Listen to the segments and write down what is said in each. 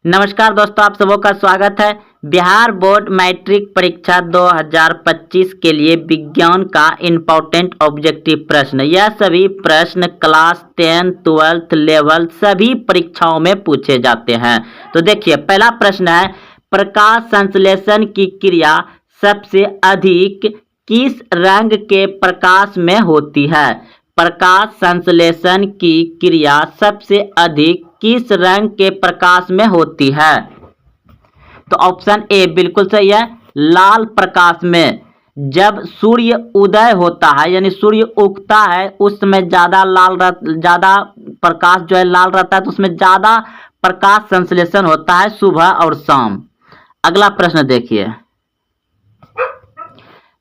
नमस्कार दोस्तों, आप सबों का स्वागत है। बिहार बोर्ड मैट्रिक परीक्षा 2025 के लिए विज्ञान का इम्पोर्टेंट ऑब्जेक्टिव प्रश्न। यह सभी प्रश्न क्लास 10, 12 लेवल सभी परीक्षाओं में पूछे जाते हैं। तो देखिए, पहला प्रश्न है, प्रकाश संश्लेषण की क्रिया सबसे अधिक किस रंग के प्रकाश में होती है? प्रकाश संश्लेषण की क्रिया सबसे अधिक किस रंग के प्रकाश में होती है? तो ऑप्शन ए बिल्कुल सही है, लाल प्रकाश में। जब सूर्य उदय होता है यानी सूर्य उगता है उस समय ज्यादा प्रकाश जो है लाल रहता है, तो उसमें ज्यादा प्रकाश संश्लेषण होता है सुबह और शाम। अगला प्रश्न देखिए,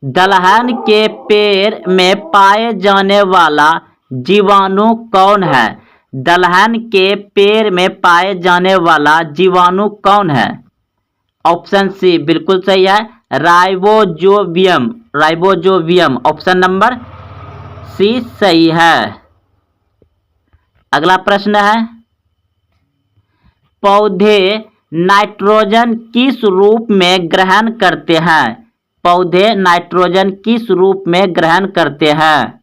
दलहन के पेड़ में पाए जाने वाला जीवाणु कौन है? दलहन के पेड़ में पाए जाने वाला जीवाणु कौन है? ऑप्शन सी बिल्कुल सही है, राइबोजोबियम। राइबोजोबियम ऑप्शन नंबर सी सही है। अगला प्रश्न है, पौधे नाइट्रोजन किस रूप में ग्रहण करते हैं? पौधे नाइट्रोजन किस रूप में ग्रहण करते हैं?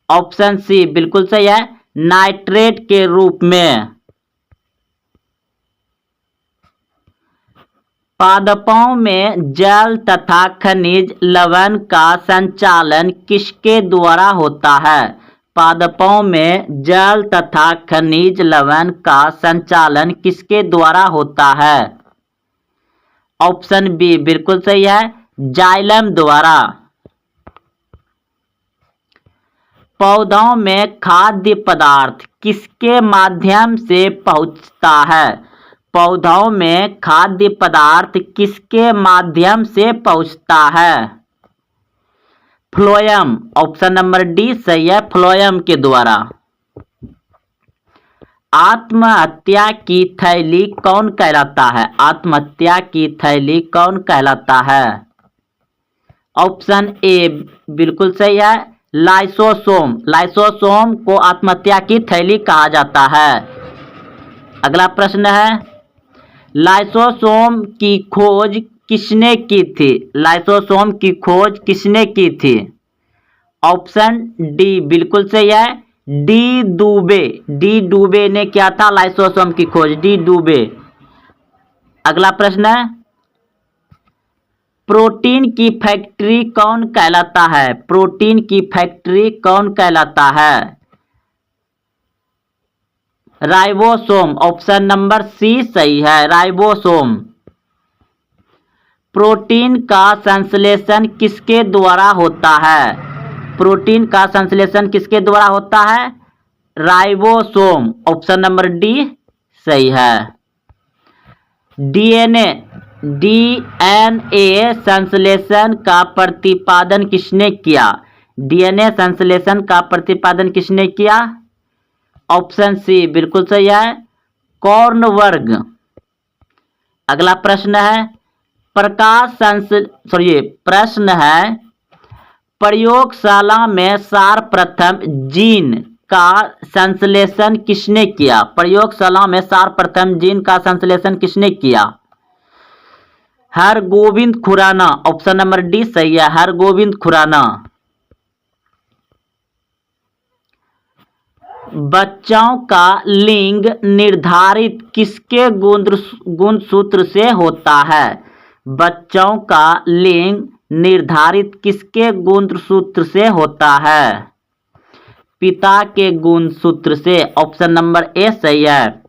ऑप्शन सी बिल्कुल सही है, नाइट्रेट के रूप में। पादपों में जल तथा खनिज लवण का संचालन किसके द्वारा होता है? पादपों में जल तथा खनिज लवण का संचालन किसके द्वारा होता है? ऑप्शन बी बिल्कुल सही है, जाइलम द्वारा। पौधों में खाद्य पदार्थ किसके माध्यम से पहुंचता है? पौधों में खाद्य पदार्थ किसके माध्यम से पहुंचता है? फ्लोएम ऑप्शन नंबर डी सही है, फ्लोएम के द्वारा। आत्महत्या की थैली कौन कहलाता है? आत्महत्या की थैली कौन कहलाता है? ऑप्शन ए बिल्कुल सही है, लाइसोसोम। लाइसोसोम को आत्महत्या की थैली कहा जाता है। अगला प्रश्न है, लाइसोसोम की खोज किसने की थी? लाइसोसोम की खोज किसने की थी? ऑप्शन डी बिल्कुल सही है, डी डूबे। डी डूबे ने किया था लाइसोसोम की खोज, डी डूबे। अगला प्रश्न है, प्रोटीन की फैक्ट्री कौन कहलाता है? प्रोटीन की फैक्ट्री कौन कहलाता है? राइबोसोम ऑप्शन नंबर सी सही है, राइबोसोम। प्रोटीन का संश्लेषण किसके द्वारा होता है? प्रोटीन का संश्लेषण किसके द्वारा होता है? राइबोसोम ऑप्शन नंबर डी सही है। डीएनए संश्लेषण का प्रतिपादन किसने किया? डीएनए संश्लेषण का प्रतिपादन किसने किया? ऑप्शन सी बिल्कुल सही है, कॉर्नवर्ग। अगला प्रश्न है, प्रश्न है, प्रयोगशाला में सर्वप्रथम जीन का संश्लेषण किसने किया? प्रयोगशाला में सर्वप्रथम जीन का संश्लेषण किसने किया? Hargobind Khorana option number D सही है, हरगोविंद खुराना। बच्चों का लिंग निर्धारित किसके गुणसूत्र से होता है? बच्चों का लिंग निर्धारित किसके गुणसूत्र से होता है? पिता के गुणसूत्र से, ऑप्शन नंबर ए सही है।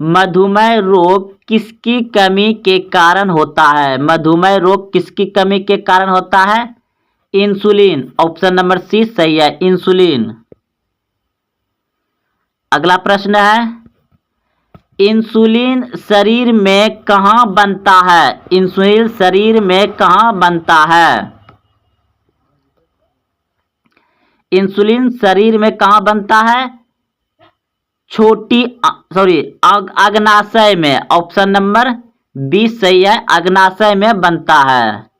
मधुमेह रोग किसकी कमी के कारण होता है? मधुमेह रोग किसकी कमी के कारण होता है? इंसुलिन ऑप्शन नंबर सी सही है, इंसुलिन। अगला प्रश्न है, इंसुलिन शरीर में कहाँ बनता है? इंसुलिन शरीर में कहाँ बनता है? इंसुलिन शरीर में कहाँ बनता है? अग्नाशय में, ऑप्शन नंबर बी सही है, अग्नाशय में बनता है,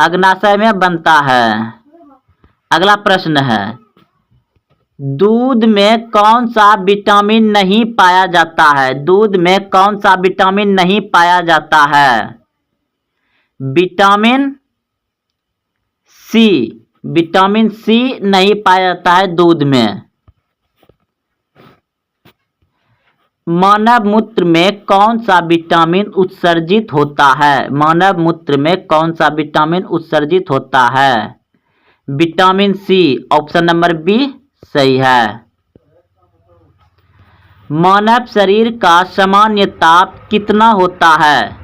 अग्नाशय में बनता है। अगला प्रश्न है, दूध में कौन सा विटामिन नहीं पाया जाता है? दूध में कौन सा विटामिन नहीं पाया जाता है? विटामिन सी। विटामिन सी नहीं पाया जाता है दूध में। मानव मूत्र में कौन सा विटामिन उत्सर्जित होता है? मानव मूत्र में कौन सा विटामिन उत्सर्जित होता है? Vitamin C. Option number B सही है। मानव शरीर का सामान्य ताप कितना होता है?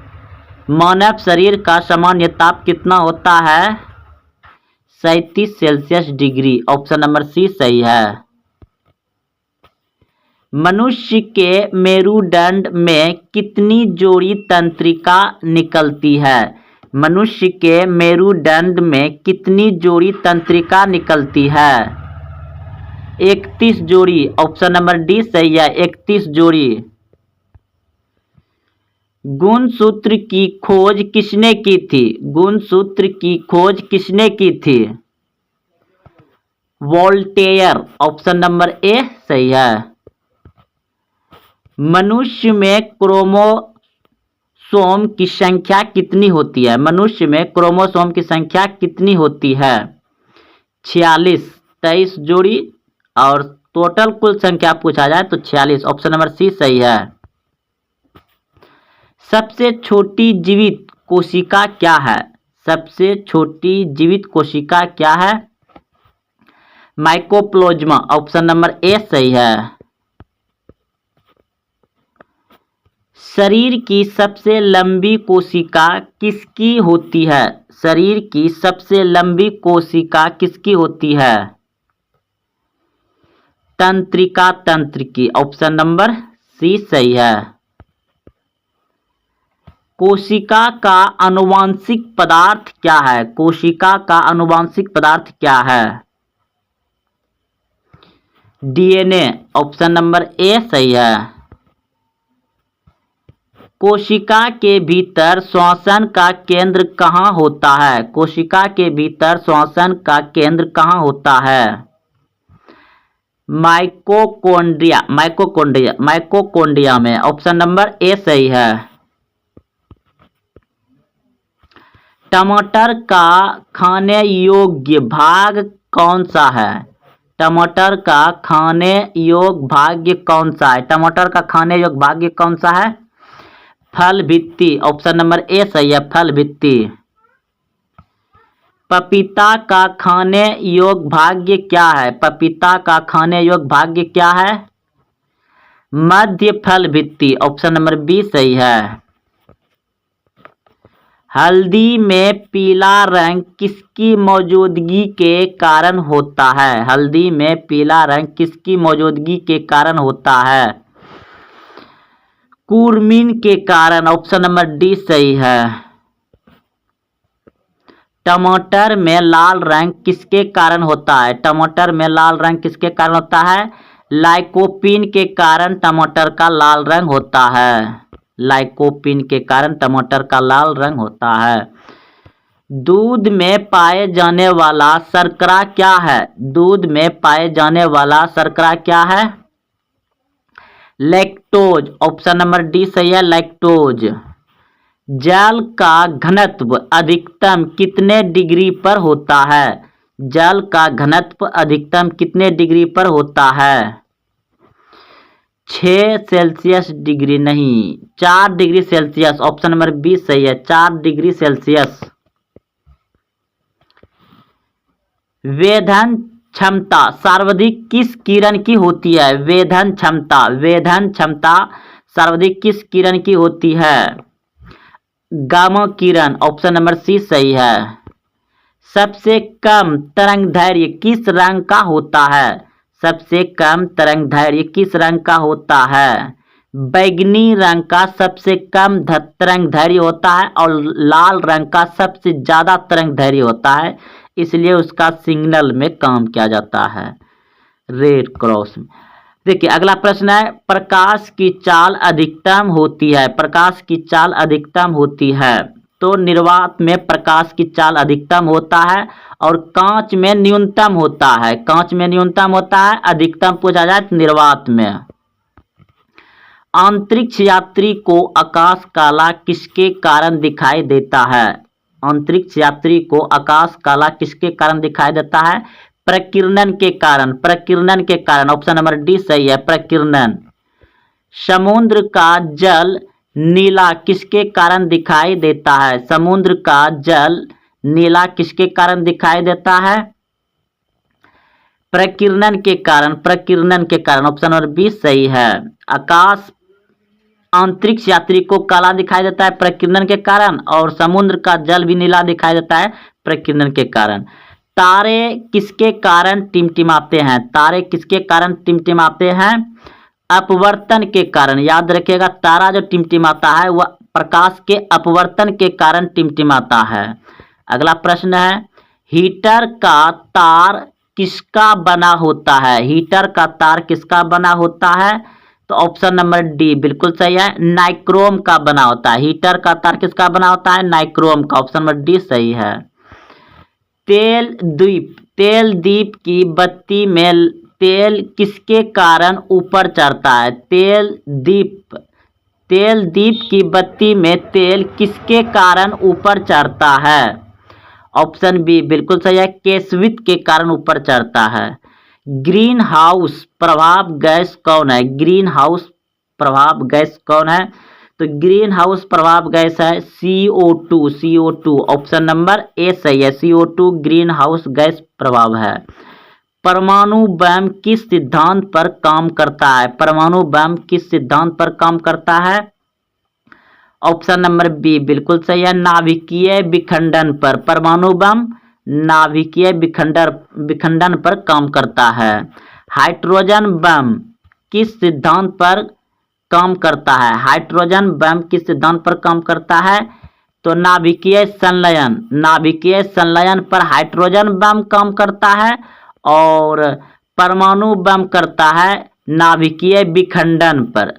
मानव शरीर का सामान्य ताप कितना होता है? 37 Celsius degree. Option number C सही है। मनुष्य के मेरुदंड में कितनी जोड़ी तंत्रिका निकलती है? मनुष्य के मेरुदंड में कितनी जोड़ी तंत्रिका निकलती है? 31 जोड़ी। ऑप्शन नंबर डी सही है, 31 जोड़ी। गुणसूत्र की खोज किसने की थी? गुणसूत्र की खोज किसने की थी? वोल्टेयर। ऑप्शन नंबर ए सही है। मनुष्य में क्रोमोसोम की संख्या कितनी होती है? मनुष्य में क्रोमोसोम की संख्या कितनी होती है? 46। 23 जोड़ी और टोटल कुल संख्या पूछा जाए तो 46। ऑप्शन नंबर सी सही है। सबसे छोटी जीवित कोशिका क्या है? सबसे छोटी जीवित कोशिका क्या है? माइकोप्लाज्मा। ऑप्शन नंबर ए सही है। शरीर की सबसे लंबी कोशिका किसकी होती है? शरीर की सबसे लंबी कोशिका किसकी होती है? तंत्रिका तंत्र की। ऑप्शन नंबर सी सही है। कोशिका का आनुवांशिक पदार्थ क्या है? कोशिका का आनुवांशिक पदार्थ क्या है? डीएनए। ऑप्शन नंबर ए सही है। कोशिका के भीतर श्वसन का केंद्र कहाँ होता है? कोशिका के भीतर श्वसन का केंद्र कहाँ होता है? माइटोकॉन्ड्रिया। माइटोकॉन्ड्रिया में। ऑप्शन नंबर ए सही है। टमाटर का खाने योग्य भाग कौन सा है? टमाटर का खाने योग्य भाग कौन सा है? टमाटर का खाने योग्य भाग कौन सा है? फल भित्ति। ऑप्शन नंबर ए सही है, फल भित्ति। पपीता का खाने योग्य भाग क्या है? पपीता का खाने योग्य भाग क्या है? मध्य फल भित्ति। ऑप्शन नंबर बी सही है। हल्दी में पीला रंग किसकी मौजूदगी के कारण होता है? हल्दी में पीला रंग किसकी मौजूदगी के कारण होता है? कुरमीन के कारण। ऑप्शन नंबर डी सही है। टमाटर में लाल रंग किसके कारण होता है? टमाटर में लाल रंग किसके कारण होता है? लाइकोपीन के कारण टमाटर का लाल रंग होता है। लाइकोपीन के कारण टमाटर का लाल रंग होता है। दूध में पाए जाने वाला शर्करा क्या है? दूध में पाए जाने वाला शर्करा क्या है? लैक्टोज। ऑप्शन नंबर डी सही है, लैक्टोज। जल का घनत्व अधिकतम कितने डिग्री पर होता है? जल का घनत्व अधिकतम कितने डिग्री पर होता है? 6 सेल्सियस डिग्री नहीं, 4 degree Celsius. Option number B सही है, 4 डिग्री सेल्सियस। वेधन क्षमता सर्वाधिक किस किरण की होती है? वेधन क्षमता सर्वाधिक किस किरण की होती है? गामा किरण। ऑप्शन नंबर सी सही है। सबसे कम तरंगदैर्घ्य किस रंग का होता है? सबसे कम तरंगदैर्घ्य किस रंग का होता है? बैंगनी रंग का सबसे कम तरंगदैर्घ्य होता है और लाल रंग का सबसे ज्यादा तरंगदैर्घ्य होता है, इसलिए उसका सिग्नल में काम किया जाता है, रेड क्रॉस में। देखिए अगला प्रश्न है, प्रकाश की चाल अधिकतम होती है। प्रकाश की चाल अधिकतम होती है तो निर्वात में प्रकाश की चाल अधिकतम होता है और कांच में न्यूनतम होता है। कांच में न्यूनतम होता है, अधिकतम पूछा जाए तो निर्वात में। अंतरिक्ष यात्री को आकाश काला किसके कारण दिखाई देता है? अंतरिक्ष यात्री को आकाश काला किसके कारण दिखाई देता है? प्रकीर्णन के कारण। प्रकीर्णन के कारण, ऑप्शन नंबर डी सही है, प्रकीर्णन। समुद्र का जल नीला किसके कारण दिखाई देता है? समुद्र का जल नीला किसके कारण दिखाई देता है? प्रकीर्णन के कारण। प्रकीर्णन के कारण, ऑप्शन नंबर बी सही है। आकाश अंतरिक्ष यात्री को काला दिखाई देता है प्रकीर्णन के कारण, और समुद्र का जल भी नीला दिखाई देता है प्रकीर्णन के कारण। तारे किसके कारण टिमटिमाते हैं? तारे किसके कारण टिमटिमाते हैं? अपवर्तन के कारण। याद रखिएगा, तारा जो टिमटिमाता है वह प्रकाश के अपवर्तन के कारण टिमटिमाता है। अगला प्रश्न है, हीटर का तार किसका बना होता है? हीटर का तार किसका बना होता है? तो ऑप्शन नंबर डी बिल्कुल सही है, नाइक्रोम का बना होता है। हीटर का तार किसका बना होता है? नाइक्रोम का। ऑप्शन नंबर डी सही है। तेल द्वीप की बत्ती में तेल किसके कारण ऊपर चढ़ता है? तेल दीप की बत्ती में तेल किसके कारण ऊपर चढ़ता है? ऑप्शन बी बिल्कुल सही है, केसवित के कारण ऊपर चढ़ता है। ग्रीन हाउस प्रभाव गैस कौन है? ग्रीन हाउस प्रभाव गैस कौन है? तो ग्रीन हाउस प्रभाव गैस है CO2। CO2 option number A सही है, CO2 ग्रीन हाउस गैस प्रभाव है। परमाणु बम किस सिद्धांत पर काम करता है? परमाणु बम किस सिद्धांत पर काम करता है? ऑप्शन नंबर बी बिल्कुल सही है, नाभिकीय विखंडन पर। परमाणु बम नाभिकीय विखंडन पर काम करता है। हाइड्रोजन बम किस सिद्धांत पर काम करता है? हाइड्रोजन बम किस सिद्धांत पर काम करता है? तो नाभिकीय संलयन। नाभिकीय संलयन पर हाइड्रोजन बम काम करता है, और परमाणु बम करता है नाभिकीय विखंडन पर।